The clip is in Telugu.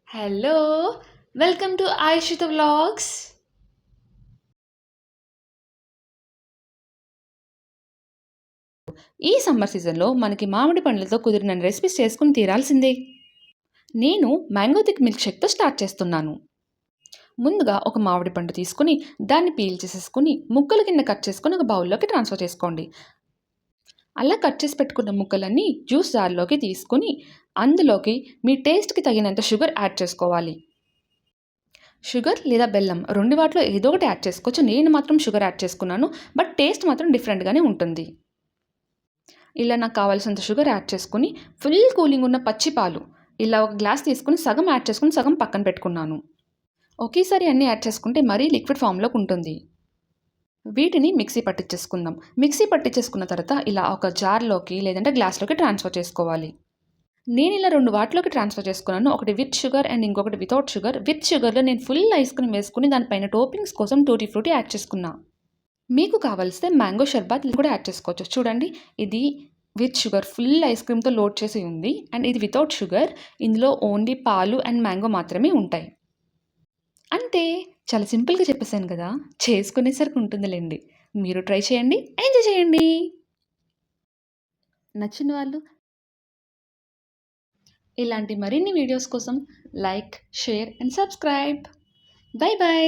Hello! Welcome to Ayushita vlogs. ఈ సమ్మర్ సీజన్‌లో మనకి మామిడి పండ్లతో కుదిరినన్ని రెసిపీస్ చేసుకొని తీరాల్సిందే. నేను మ్యాంగో థిక్ మిల్క్ షేక్‌తో స్టార్ట్ చేస్తున్నాను. ముందుగా ఒక మామిడి పండు తీసుకొని, దాన్ని పీల్ చేసేసుకొని, ముక్కల కింద కట్ చేసుకొని ఒక బౌల్‌లోకి ట్రాన్స్‌ఫర్ చేసుకోండి. అలా కట్ చేసి పెట్టుకున్న ముక్కలన్నీ జ్యూస్ జార్‌లోకి తీసుకొని, అందులోకి మీ టేస్ట్‌కి తగినంత షుగర్ యాడ్ చేసుకోవాలి. షుగర్ లేదా బెల్లం 2 వాటిలో ఏదో ఒకటి యాడ్ చేసుకోవచ్చు. నేను మాత్రం షుగర్ యాడ్ చేసుకున్నాను. బట్ టేస్ట్ మాత్రం డిఫరెంట్‌గానే ఉంటుంది. ఇలా నాకు కావాల్సినంత షుగర్ యాడ్ చేసుకొని, ఫుల్ కూలింగ్ ఉన్న పచ్చి పాలు ఇలా ఒక గ్లాస్ తీసుకొని సగం యాడ్ చేసుకొని, సగం పక్కన పెట్టుకున్నాను. ఒకేసారి అన్నీ యాడ్ చేసుకుంటే మరీ లిక్విడ్ ఫామ్‌లోకి ఉంటుంది. వీటిని మిక్సీ పట్టించేసుకుందాం. మిక్సీ పట్టించేసుకున్న తర్వాత ఇలా ఒక జార్‌లోకి లేదంటే గ్లాస్‌లోకి ట్రాన్స్‌ఫర్ చేసుకోవాలి. నేను ఇలా 2 వాటిలోకి ట్రాన్స్‌ఫర్ చేసుకున్నాను. ఒకటి విత్ షుగర్ అండ్ ఇంకొకటి వితౌట్ షుగర్. విత్ షుగర్‌లో నేను ఫుల్ ఐస్ క్రీమ్ వేసుకొని దానిపైన టోపింగ్స్ కోసం టూటీ ఫ్రూటీ యాడ్ చేసుకున్నా. మీకు కావాల్సితే మ్యాంగో షర్బత్ కూడా యాడ్ చేసుకోవచ్చు. చూడండి, ఇది విత్ షుగర్ ఫుల్ ఐస్ క్రీమ్‌తో లోడ్ చేసి ఉంది. అండ్ ఇది వితౌట్ షుగర్. ఇందులో ఓన్లీ పాలు అండ్ మ్యాంగో మాత్రమే ఉంటాయి. అంతే. చాలా సింపుల్‌గా చెప్పేసాను కదా! చేసుకునేసరికి ఉంటుందిలెండి. మీరు ట్రై చేయండి. ఎంజాయ్ చేయండి. నచ్చిన వాళ్ళు ఇలాంటి మరిన్ని వీడియోస్ కోసం like, share and subscribe. By by.